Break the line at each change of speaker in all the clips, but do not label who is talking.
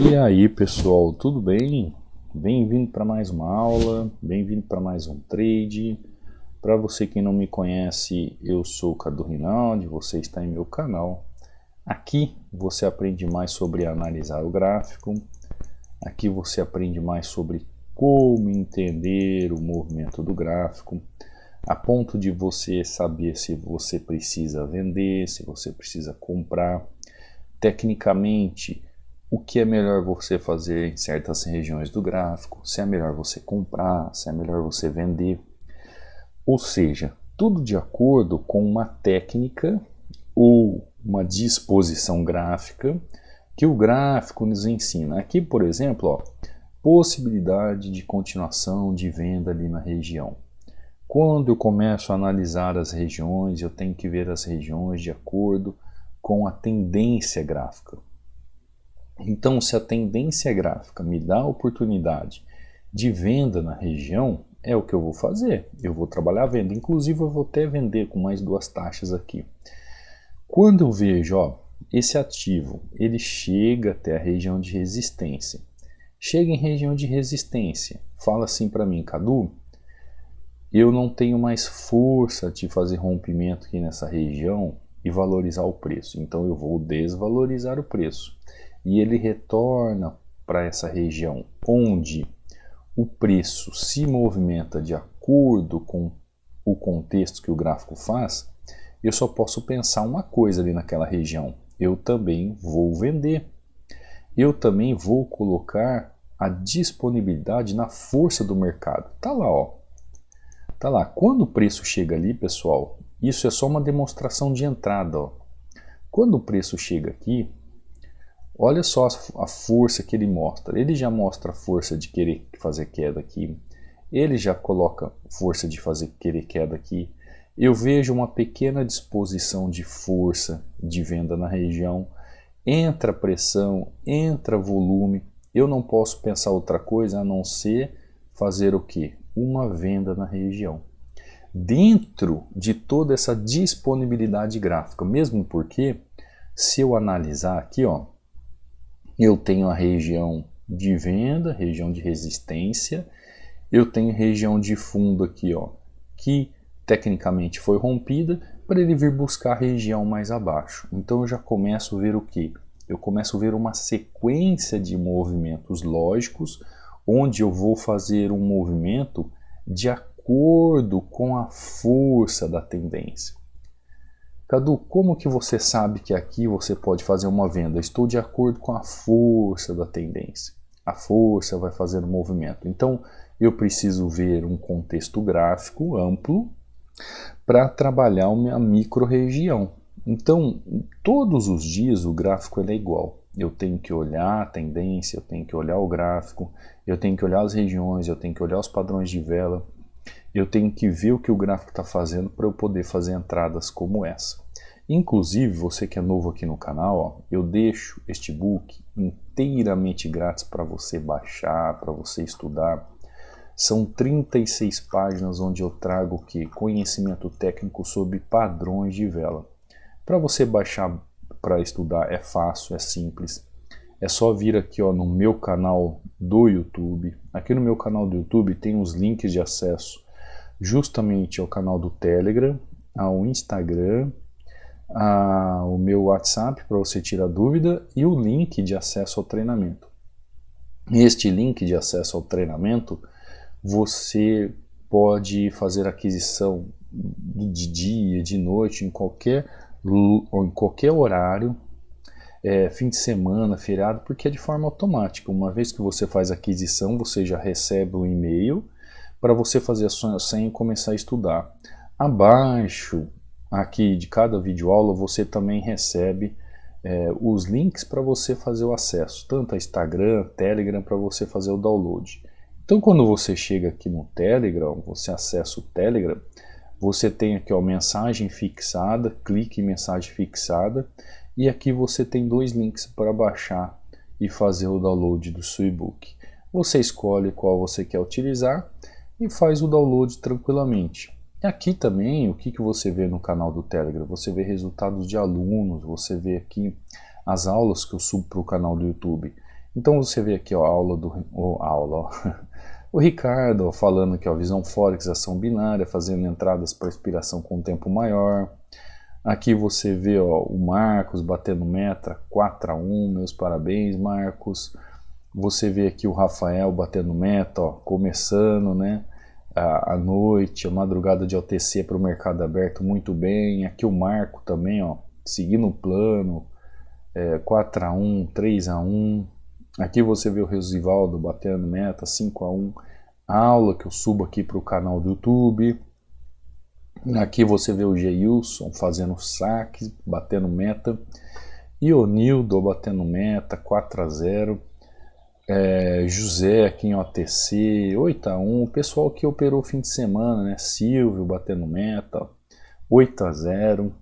E aí pessoal, tudo bem? Bem-vindo para mais uma aula, bem-vindo para mais um trade. Para você que não me conhece, eu sou o Cadu Rinaldi, você está em meu canal. Aqui você aprende mais sobre analisar o gráfico, aqui você aprende mais sobre como entender o movimento do gráfico, a ponto de você saber se você precisa vender, se você precisa comprar, tecnicamente, o que é melhor você fazer em certas regiões do gráfico, se é melhor você comprar, se é melhor você vender. Ou seja, tudo de acordo com uma técnica ou uma disposição gráfica que o gráfico nos ensina. Aqui, por exemplo, ó, possibilidade de continuação de venda ali na região. Quando eu começo a analisar as regiões, eu tenho que ver as regiões de acordo com a tendência gráfica. Então, se a tendência gráfica me dá a oportunidade de venda na região, é o que eu vou fazer. Eu vou trabalhar a venda. Inclusive, eu vou até vender com mais duas taxas aqui. Quando eu vejo, ó, esse ativo, ele chega até a região de resistência. Chega em região de resistência. Fala assim para mim, Cadu, eu não tenho mais força de fazer rompimento aqui nessa região e valorizar o preço. Então, eu vou desvalorizar o preço. E ele retorna para essa região onde o preço se movimenta de acordo com o contexto que o gráfico faz, eu só posso pensar uma coisa ali naquela região. Eu também vou vender. Eu também vou colocar a disponibilidade na força do mercado. Tá lá, ó. Tá lá. Quando o preço chega ali, pessoal, isso é só uma demonstração de entrada, ó. Quando o preço chega aqui, olha só a força que ele mostra. Ele já mostra a força de querer fazer queda aqui. Ele já coloca força de querer queda aqui. Eu vejo uma pequena disposição de força de venda na região. Entra pressão, entra volume. Eu não posso pensar outra coisa a não ser fazer o quê? Uma venda na região. Dentro de toda essa disponibilidade gráfica. Mesmo porque, se eu analisar aqui, ó, eu tenho a região de venda, região de resistência, eu tenho região de fundo aqui, ó, que tecnicamente foi rompida para ele vir buscar a região mais abaixo. Então eu já começo a ver o que? Eu começo a ver uma sequência de movimentos lógicos, onde eu vou fazer um movimento de acordo com a força da tendência. Cadu, como que você sabe que aqui você pode fazer uma venda? Estou de acordo com a força da tendência. A força vai fazer o movimento. Então, eu preciso ver um contexto gráfico amplo para trabalhar uma micro-região. Então, todos os dias o gráfico é igual. Eu tenho que olhar a tendência, eu tenho que olhar o gráfico, eu tenho que olhar as regiões, eu tenho que olhar os padrões de vela. Eu tenho que ver o que o gráfico está fazendo para eu poder fazer entradas como essa. Inclusive, você que é novo aqui no canal, ó, eu deixo este book inteiramente grátis para você baixar, para você estudar. São 36 páginas onde eu trago o que? Conhecimento técnico sobre padrões de vela. Para você baixar para estudar é fácil, é simples. É só vir aqui, ó, no meu canal do YouTube. Aqui no meu canal do YouTube tem os links de acesso justamente ao canal do Telegram, ao Instagram, ao meu WhatsApp para você tirar dúvida e o link de acesso ao treinamento. Este link de acesso ao treinamento você pode fazer aquisição de dia, de noite, em qualquer horário, fim de semana, feriado, porque é de forma automática. Uma vez que você faz a aquisição, você já recebe o e-mail para você fazer a sua senha e começar a estudar. Abaixo aqui de cada videoaula você também recebe os links para você fazer o acesso, tanto a Instagram, Telegram, para você fazer o download. Então quando você chega aqui no Telegram, você acessa o Telegram, você tem aqui, ó, mensagem fixada, clique em mensagem fixada e aqui você tem dois links para baixar e fazer o download do seu e-book. Você escolhe qual você quer utilizar e faz o download tranquilamente. E aqui também, o que você vê no canal do Telegram? Você vê resultados de alunos, você vê aqui as aulas que eu subo para o canal do YouTube. Então você vê aqui ó, a aula ó, o Ricardo ó, falando que ó, visão Forex, ação binária, fazendo entradas para expiração com tempo maior. Aqui você vê ó, o Marcos batendo meta 4-1, meus parabéns Marcos. Você vê aqui o Rafael batendo meta, ó, começando, né? A noite, a madrugada de OTC para o mercado aberto muito bem. Aqui o Marco também, ó, seguindo o plano, 4-1, 3-1. Aqui você vê o Rosivaldo batendo meta 5-1. A aula que eu subo aqui para o canal do YouTube. Aqui você vê o Geilson fazendo saque, batendo meta. E o Nildo batendo meta 4-0. José aqui em OTC 8-1. O pessoal que operou o fim de semana, né? Silvio batendo meta 8-0.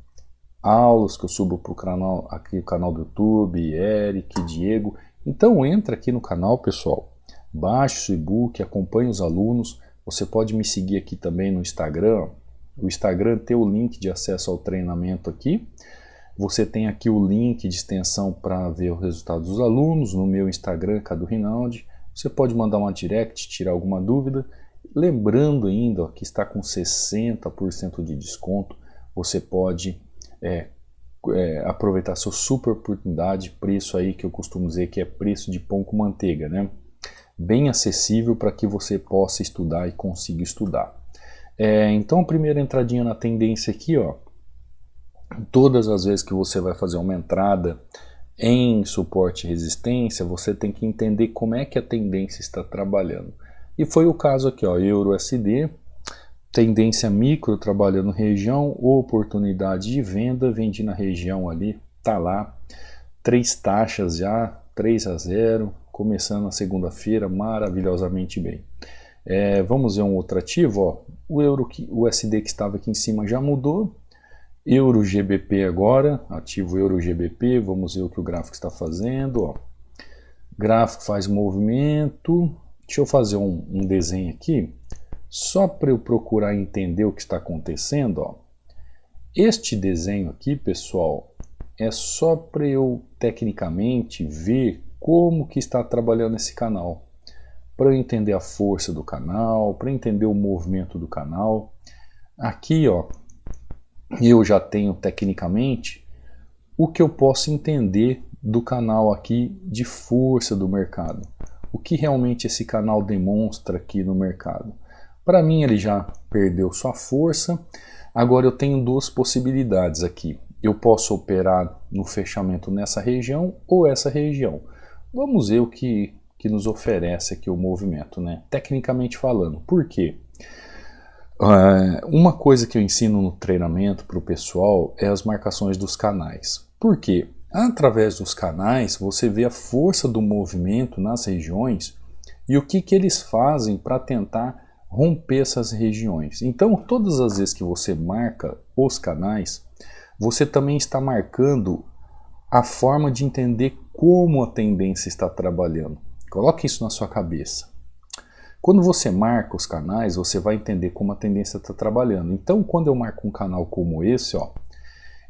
Aulas que eu subo para o canal, aqui o canal do YouTube, Eric, Diego. Então entra aqui no canal, pessoal, baixe o e-book, acompanhe os alunos. Você pode me seguir aqui também no Instagram. O Instagram tem o link de acesso ao treinamento aqui. Você tem aqui o link de extensão para ver os resultados dos alunos no meu Instagram, Cadu Rinaldi. Você pode mandar uma direct, tirar alguma dúvida. Lembrando ainda ó, que está com 60% de desconto. Você pode aproveitar sua super oportunidade, preço aí que eu costumo dizer que é preço de pão com manteiga, né? Bem acessível para que você possa estudar e consiga estudar. Então, a primeira entradinha na tendência aqui, ó. Todas as vezes que você vai fazer uma entrada em suporte e resistência, você tem que entender como é que a tendência está trabalhando. E foi o caso aqui, ó, Euro-USD, tendência micro trabalhando região, oportunidade de venda, vendi na região ali, tá lá, 3 taxas já, 3-0, começando a segunda-feira maravilhosamente bem. Vamos ver um outro ativo, ó, o USD que estava aqui em cima já mudou, Euro GBP agora, ativo Euro GBP, vamos ver o que o gráfico está fazendo, ó. Gráfico faz movimento, deixa eu fazer um desenho aqui, só para eu procurar entender o que está acontecendo, ó. Este desenho aqui, pessoal, é só para eu tecnicamente ver como que está trabalhando esse canal, para eu entender a força do canal, para entender o movimento do canal. Aqui, ó, eu já tenho tecnicamente o que eu posso entender do canal aqui de força do mercado. O que realmente esse canal demonstra aqui no mercado. Para mim ele já perdeu sua força, agora eu tenho duas possibilidades aqui. Eu posso operar no fechamento nessa região ou essa região. Vamos ver o que nos oferece aqui o movimento, né? Tecnicamente falando. Por quê? Uma coisa que eu ensino no treinamento para o pessoal é as marcações dos canais. Por quê? Através dos canais você vê a força do movimento nas regiões e o que eles fazem para tentar romper essas regiões. Então todas as vezes que você marca os canais, você também está marcando a forma de entender como a tendência está trabalhando. Coloque isso na sua cabeça. Quando você marca os canais, você vai entender como a tendência está trabalhando. Então, quando eu marco um canal como esse, ó,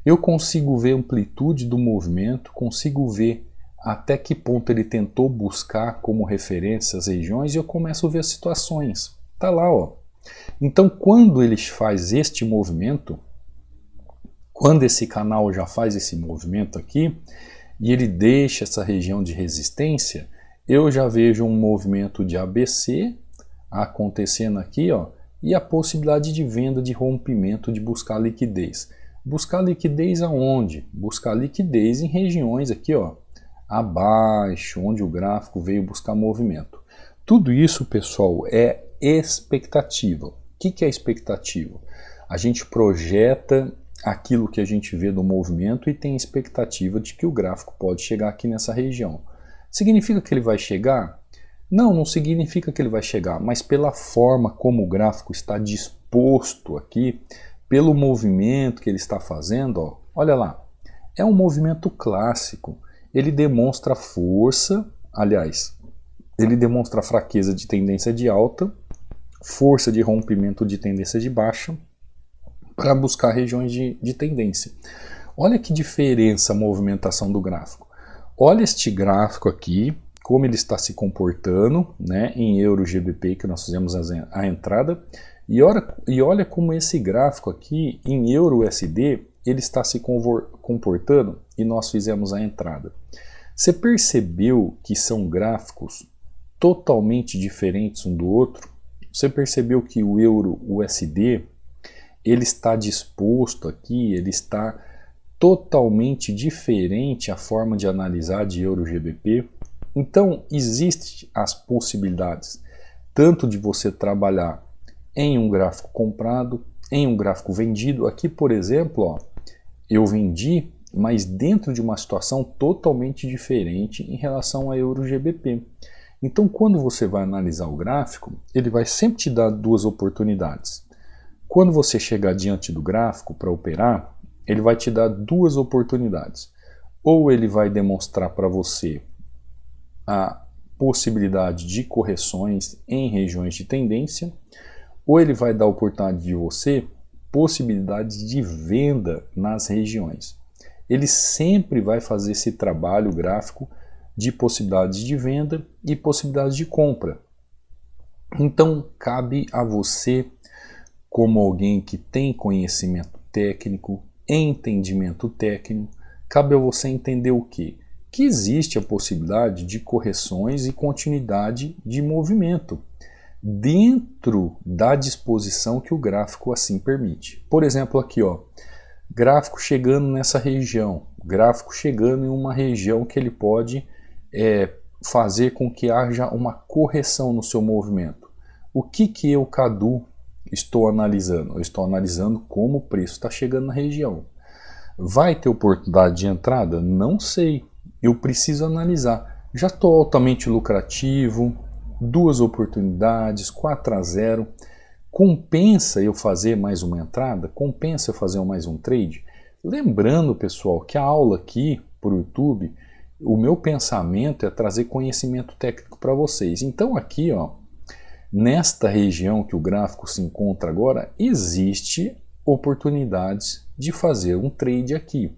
eu consigo ver a amplitude do movimento, consigo ver até que ponto ele tentou buscar como referência as regiões e eu começo a ver as situações. Tá lá, ó. Então, quando ele faz este movimento, quando esse canal já faz esse movimento aqui e ele deixa essa região de resistência, eu já vejo um movimento de ABC acontecendo aqui, ó, e a possibilidade de venda, de rompimento, de buscar liquidez. Buscar liquidez aonde? Buscar liquidez em regiões aqui, ó, abaixo, onde o gráfico veio buscar movimento. Tudo isso, pessoal, é expectativa. O que é expectativa? A gente projeta aquilo que a gente vê no movimento e tem expectativa de que o gráfico pode chegar aqui nessa região. Significa que ele vai chegar? Não, não significa que ele vai chegar, mas pela forma como o gráfico está disposto aqui, pelo movimento que ele está fazendo, ó, olha lá, é um movimento clássico. Ele demonstra força, aliás, ele demonstra fraqueza de tendência de alta, força de rompimento de tendência de baixa, para buscar regiões de tendência. Olha que diferença a movimentação do gráfico. Olha este gráfico aqui, como ele está se comportando, né, em euro GBP, que nós fizemos a entrada, e olha como esse gráfico aqui em euro USD ele está se comportando e nós fizemos a entrada. Você percebeu que são gráficos totalmente diferentes um do outro? Você percebeu que o euro USD ele está disposto aqui, ele está totalmente diferente a forma de analisar de euro GBP? Então, existem as possibilidades tanto de você trabalhar em um gráfico comprado, em um gráfico vendido. Aqui, por exemplo, ó, eu vendi, mas dentro de uma situação totalmente diferente em relação a euro GBP. Então, quando você vai analisar o gráfico, ele vai sempre te dar duas oportunidades. Quando você chegar diante do gráfico para operar, ele vai te dar duas oportunidades. Ou ele vai demonstrar para você a possibilidade de correções em regiões de tendência, ou ele vai dar a oportunidade de você possibilidades de venda nas regiões. Ele sempre vai fazer esse trabalho gráfico de possibilidades de venda e possibilidades de compra. Então, cabe a você, como alguém que tem conhecimento técnico, entendimento técnico, cabe a você entender o quê? Que existe a possibilidade de correções e continuidade de movimento dentro da disposição que o gráfico assim permite. Por exemplo, aqui, ó, gráfico chegando nessa região, gráfico chegando em uma região que ele pode fazer com que haja uma correção no seu movimento. O que eu, Cadu, estou analisando? Eu estou analisando como o preço está chegando na região. Vai ter oportunidade de entrada? Não sei. Eu preciso analisar. Já estou altamente lucrativo, duas oportunidades, 4-0. Compensa eu fazer mais uma entrada? Compensa eu fazer mais um trade? Lembrando, pessoal, que a aula aqui para o YouTube, o meu pensamento é trazer conhecimento técnico para vocês. Então aqui, ó, nesta região que o gráfico se encontra agora, existe oportunidades de fazer um trade aqui.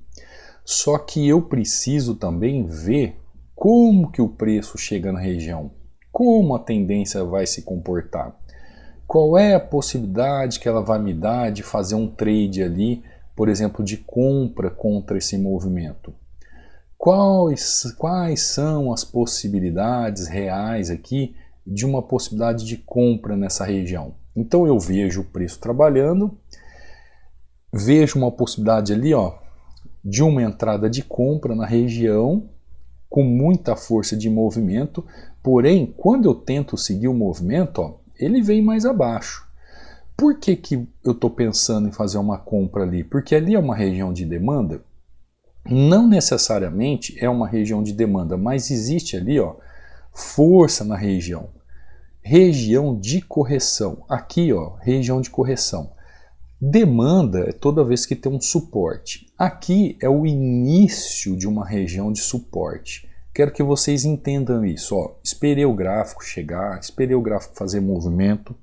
Só que eu preciso também ver como que o preço chega na região, como a tendência vai se comportar, qual é a possibilidade que ela vai me dar de fazer um trade ali, por exemplo, de compra contra esse movimento. Quais são as possibilidades reais aqui de uma possibilidade de compra nessa região? Então eu vejo o preço trabalhando, vejo uma possibilidade ali, ó, de uma entrada de compra na região com muita força de movimento, porém, quando eu tento seguir o movimento, ó, ele vem mais abaixo. Por que eu estou pensando em fazer uma compra ali? Porque ali é uma região de demanda? Não necessariamente é uma região de demanda, mas existe ali, ó, força na região. Região de correção. Aqui, ó, região de correção. Demanda é toda vez que tem um suporte. Aqui é o início de uma região de suporte. Quero que vocês entendam isso. Ó. Esperei o gráfico chegar, esperei o gráfico fazer movimento.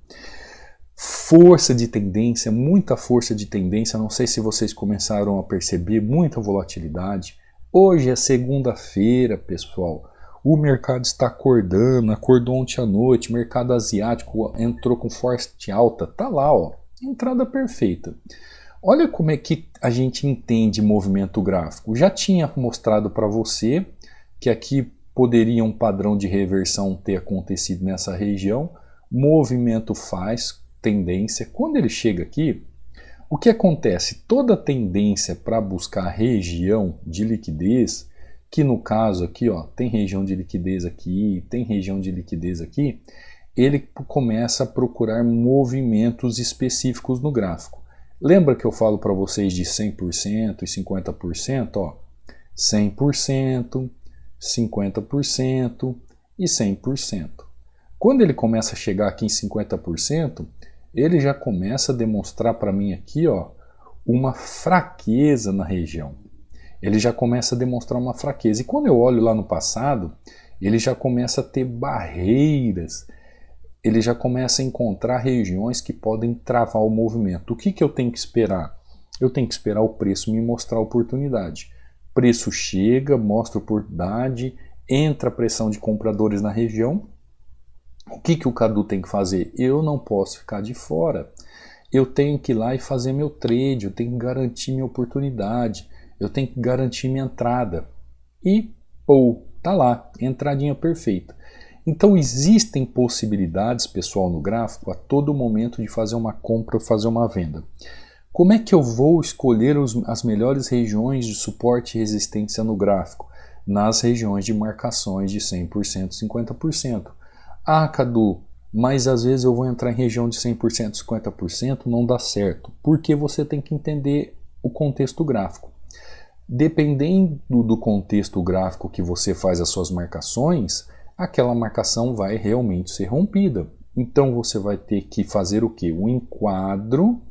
Força de tendência, muita força de tendência. Não sei se vocês começaram a perceber, muita volatilidade. Hoje é segunda-feira, pessoal. O mercado está acordando, acordou ontem à noite. Mercado asiático entrou com forte alta. Tá lá, ó. Entrada perfeita. Olha como é que a gente entende movimento gráfico. Já tinha mostrado para você que aqui poderia um padrão de reversão ter acontecido nessa região. Movimento faz tendência. Quando ele chega aqui, o que acontece? Toda tendência para buscar região de liquidez, que no caso aqui, ó, tem região de liquidez aqui, tem região de liquidez aqui, ele começa a procurar movimentos específicos no gráfico. Lembra que eu falo para vocês de 100% e 50%? Ó, 100%, 50% e 100%. Quando ele começa a chegar aqui em 50%, ele já começa a demonstrar para mim aqui, ó, uma fraqueza na região. Ele já começa a demonstrar uma fraqueza. E quando eu olho lá no passado, ele já começa a ter barreiras. Ele já começa a encontrar regiões que podem travar o movimento. O que eu tenho que esperar? Eu tenho que esperar o preço me mostrar a oportunidade. Preço chega, mostra a oportunidade, entra a pressão de compradores na região. O que o Cadu tem que fazer? Eu não posso ficar de fora. Eu tenho que ir lá e fazer meu trade, eu tenho que garantir minha oportunidade, eu tenho que garantir minha entrada. E, tá lá, entradinha perfeita. Então existem possibilidades, pessoal, no gráfico a todo momento de fazer uma compra ou fazer uma venda. Como é que eu vou escolher as melhores regiões de suporte e resistência no gráfico? Nas regiões de marcações de 100%, 50%. Ah, Cadu, mas às vezes eu vou entrar em região de 100%, 50%, não dá certo. Porque você tem que entender o contexto gráfico. Dependendo do contexto gráfico que você faz as suas marcações, aquela marcação vai realmente ser rompida. Então você vai ter que fazer o quê? Um enquadro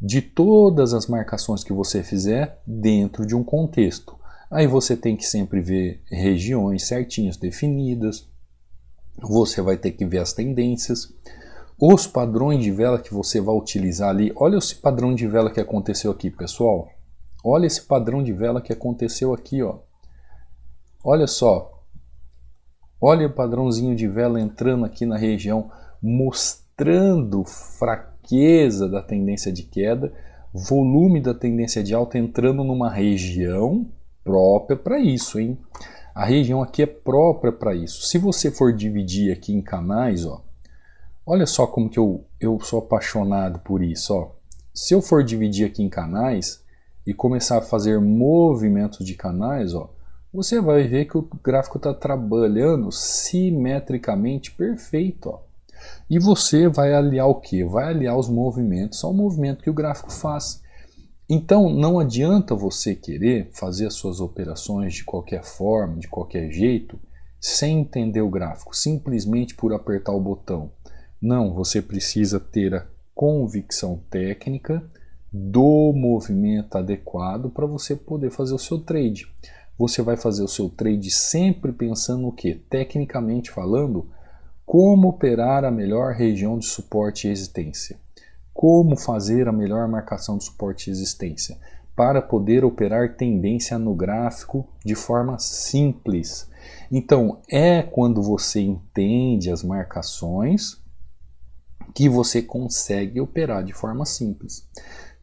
de todas as marcações que você fizer dentro de um contexto. Aí você tem que sempre ver regiões certinhas definidas, você vai ter que ver as tendências, os padrões de vela que você vai utilizar ali. Olha esse padrão de vela que aconteceu aqui, pessoal. Olha esse padrão de vela que aconteceu aqui, ó. Olha só. Olha o padrãozinho de vela entrando aqui na região, mostrando fraqueza da tendência de queda, volume da tendência de alta entrando numa região própria para isso, hein? A região aqui é própria para isso. Se você for dividir aqui em canais, ó, olha só como que eu sou apaixonado por isso, ó. Se eu for dividir aqui em canais e começar a fazer movimentos de canais, ó, você vai ver que o gráfico está trabalhando simetricamente perfeito, ó. E você vai aliar o que? Vai aliar os movimentos ao movimento que o gráfico faz. Então não adianta você querer fazer as suas operações de qualquer forma, de qualquer jeito, sem entender o gráfico, simplesmente por apertar o botão. Não, você precisa ter a convicção técnica do movimento adequado para você poder fazer o seu trade. Você vai fazer o seu trade sempre pensando no que? Tecnicamente falando, como operar a melhor região de suporte e resistência. Como fazer a melhor marcação de suporte e resistência para poder operar tendência no gráfico de forma simples. Então, é quando você entende as marcações que você consegue operar de forma simples.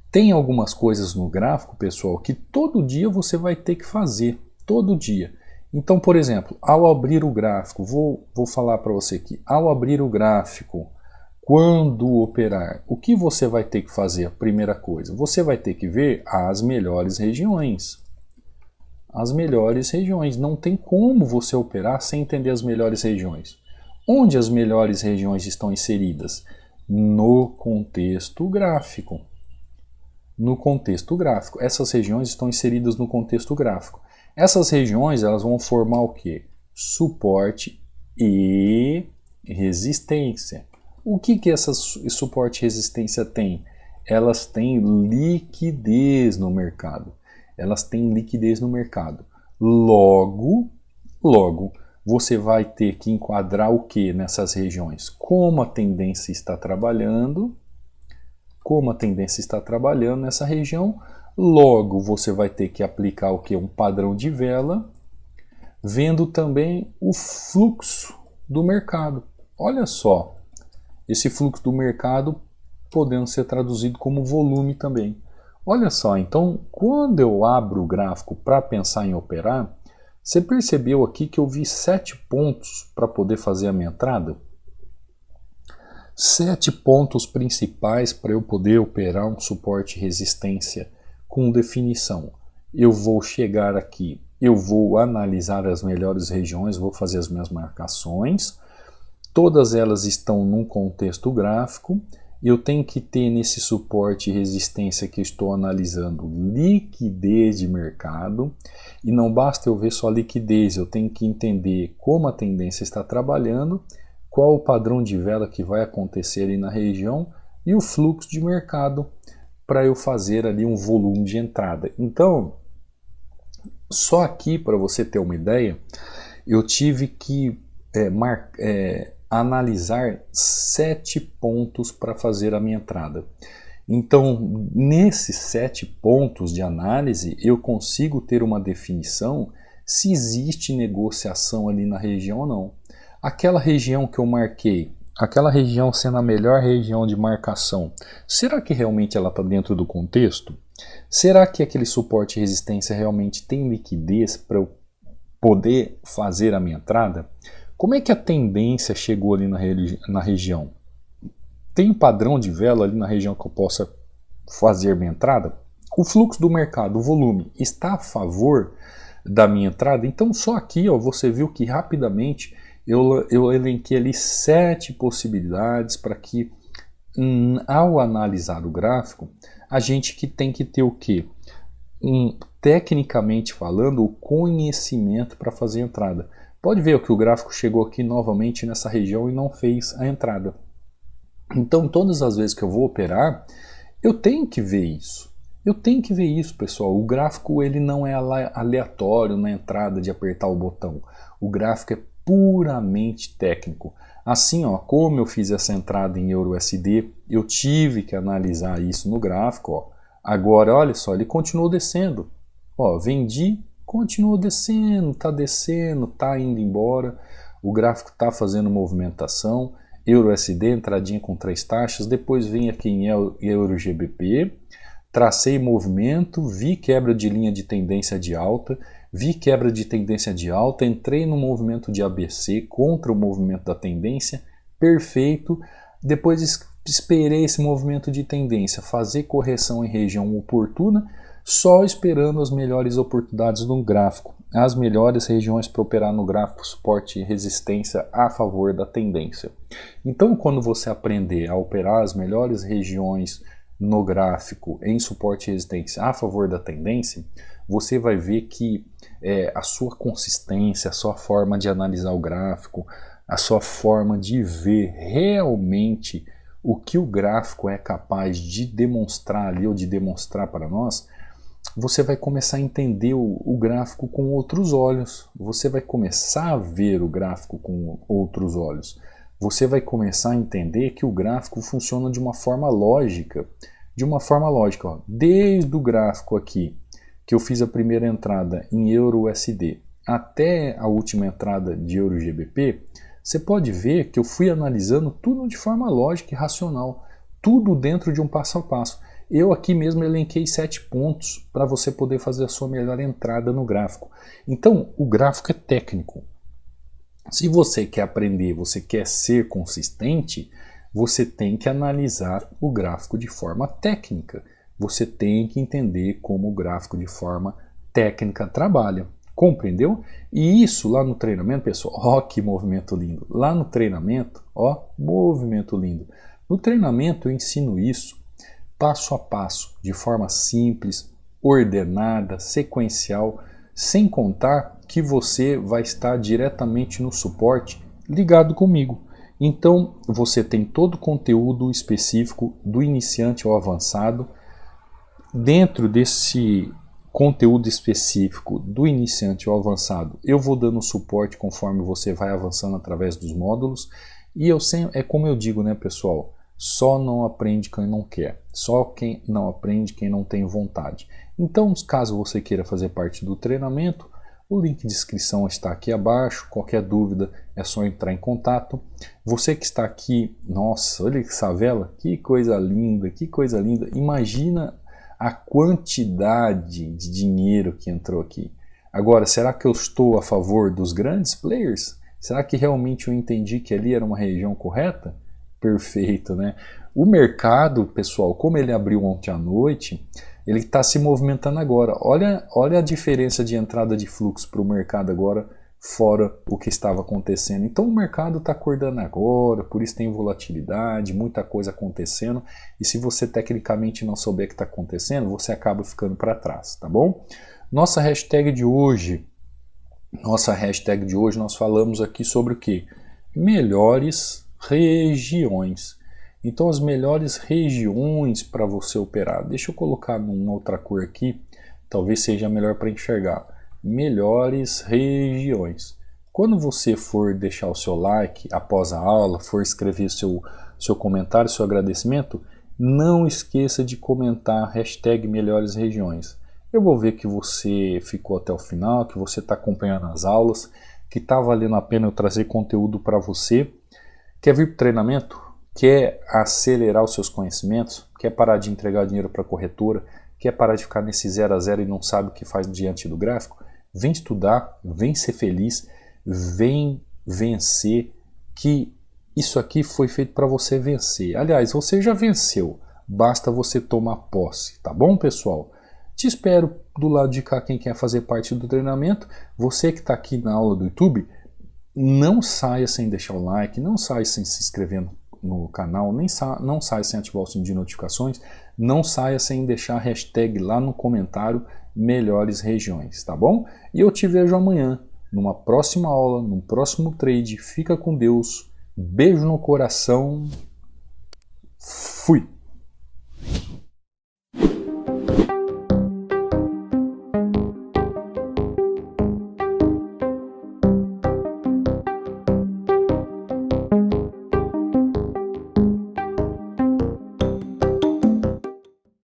Tem algumas coisas no gráfico, pessoal, que todo dia você vai ter que fazer, todo dia. Então, por exemplo, ao abrir o gráfico, vou falar para você aqui, ao abrir o gráfico, quando operar, o que você vai ter que fazer? A primeira coisa, você vai ter que ver as melhores regiões. As melhores regiões. Não tem como você operar sem entender as melhores regiões. Onde as melhores regiões estão inseridas? No contexto gráfico. No contexto gráfico. Essas regiões estão inseridas no contexto gráfico. Essas regiões elas vão formar o quê? Suporte e resistência. O que essas suporte e resistência tem? Elas têm liquidez no mercado. Elas têm liquidez no mercado. Logo, você vai ter que enquadrar o que nessas regiões? Como a tendência está trabalhando, nessa região, logo você vai ter que aplicar o que? Um padrão de vela, vendo também o fluxo do mercado. Olha só. Esse fluxo do mercado podendo ser traduzido como volume também. Olha só, então quando eu abro o gráfico para pensar em operar, você percebeu aqui que eu vi 7 pontos para poder fazer a minha entrada? 7 pontos principais para eu poder operar um suporte e resistência com definição. Eu vou chegar aqui, eu vou analisar as melhores regiões, vou fazer as minhas marcações. Todas elas estão num contexto gráfico. Eu tenho que ter nesse suporte e resistência que eu estou analisando liquidez de mercado. E não basta eu ver só liquidez, eu tenho que entender como a tendência está trabalhando, qual o padrão de vela que vai acontecer ali na região e o fluxo de mercado para eu fazer ali um volume de entrada. Então, só aqui para você ter uma ideia, eu tive que analisar 7 pontos para fazer a minha entrada. Então, nesses 7 pontos de análise, eu consigo ter uma definição se existe negociação ali na região ou não. Aquela região que eu marquei, aquela região sendo a melhor região de marcação, será que realmente ela está dentro do contexto? Será que aquele suporte e resistência realmente tem liquidez para eu poder fazer a minha entrada? Como é que a tendência chegou ali na região? Tem um padrão de vela ali na região que eu possa fazer minha entrada? O fluxo do mercado, o volume, está a favor da minha entrada? Então só aqui ó, você viu que rapidamente eu elenquei ali 7 possibilidades para que ao analisar o gráfico, a gente que tem que ter o quê? Tecnicamente falando, o conhecimento para fazer a entrada. Pode ver que o gráfico chegou aqui novamente nessa região e não fez a entrada. Então todas as vezes que eu vou operar, eu tenho que ver isso. Eu tenho que ver isso, pessoal. O gráfico ele não é aleatório na entrada de apertar o botão. O gráfico é puramente técnico. Assim, ó, como eu fiz essa entrada em EURUSD, eu tive que analisar isso no gráfico. Ó. Agora, olha só, ele continuou descendo. Ó, vendi, continuou descendo, tá indo embora. O gráfico está fazendo movimentação. EURUSD, entradinha com 3 taxas. Depois vem aqui em EURGBP. Tracei movimento, vi quebra de linha de tendência de alta. Vi quebra de tendência de alta, entrei no movimento de ABC contra o movimento da tendência, perfeito. Depois esperei esse movimento de tendência fazer correção em região oportuna, só esperando as melhores oportunidades no gráfico, as melhores regiões para operar no gráfico, suporte e resistência a favor da tendência. Então, quando você aprender a operar as melhores regiões no gráfico em suporte e resistência a favor da tendência, você vai ver que a sua consistência, a sua forma de analisar o gráfico, a sua forma de ver realmente o que o gráfico é capaz de demonstrar ali ou de demonstrar para nós, você vai começar a entender o gráfico com outros olhos. Você vai começar a ver o gráfico com outros olhos. Você vai começar a entender que o gráfico funciona de uma forma lógica. Ó. Desde o gráfico aqui, que eu fiz a primeira entrada em EURUSD até a última entrada de EURGBP, você pode ver que eu fui analisando tudo de forma lógica e racional, tudo dentro de um passo a passo. Eu aqui mesmo elenquei 7 pontos para você poder fazer a sua melhor entrada no gráfico. Então, o gráfico é técnico. Se você quer aprender, você quer ser consistente, você tem que analisar o gráfico de forma técnica. Você tem que entender como o gráfico de forma técnica trabalha. Compreendeu? E isso lá no treinamento, pessoal, ó que movimento lindo. Lá no treinamento, ó, movimento lindo. No treinamento eu ensino isso passo a passo, de forma simples, ordenada, sequencial, sem contar que você vai estar diretamente no suporte ligado comigo. Então você tem todo o conteúdo específico do iniciante ao avançado. Dentro desse conteúdo específico do iniciante ao avançado, eu vou dando suporte conforme você vai avançando através dos módulos. E é como eu digo, né, pessoal? Só não aprende quem não quer. Só quem não aprende quem não tem vontade. Então, caso você queira fazer parte do treinamento, o link de inscrição está aqui abaixo. Qualquer dúvida é só entrar em contato. Você que está aqui, nossa, olha essa vela, que coisa linda, que coisa linda. Imagina a quantidade de dinheiro que entrou aqui. Agora, será que eu estou a favor dos grandes players? Será que realmente eu entendi que ali era uma região correta? Perfeito, né? O mercado, pessoal, como ele abriu ontem à noite, ele está se movimentando agora. Olha a diferença de entrada de fluxo para o mercado agora, fora o que estava acontecendo. Então o mercado está acordando agora, por isso tem volatilidade, muita coisa acontecendo. E se você tecnicamente não souber o que está acontecendo, você acaba ficando para trás, tá bom? Nossa hashtag de hoje nós falamos aqui sobre o que? Melhores regiões. Então as melhores regiões para você operar. Deixa eu colocar numa outra cor aqui, talvez seja melhor para enxergar. Melhores regiões. Quando você for deixar o seu like após a aula, for escrever seu comentário, seu agradecimento, não esqueça de comentar hashtag melhores regiões. Eu vou ver que você ficou até o final, que você está acompanhando as aulas, que está valendo a pena eu trazer conteúdo para você. Quer vir para o treinamento? Quer acelerar os seus conhecimentos? Quer parar de entregar dinheiro para a corretora? Quer parar de ficar nesse 0 a 0 e não sabe o que faz diante do gráfico? Vem estudar, vem ser feliz, vem vencer, que isso aqui foi feito para você vencer. Aliás, você já venceu, basta você tomar posse, tá bom, pessoal? Te espero do lado de cá quem quer fazer parte do treinamento. Você que está aqui na aula do YouTube, não saia sem deixar o like, não saia sem se inscrever no canal, não saia sem ativar o sininho de notificações, não saia sem deixar a hashtag lá no comentário melhores regiões, tá bom? E eu te vejo amanhã, numa próxima aula, num próximo trade. Fica com Deus, beijo no coração, fui!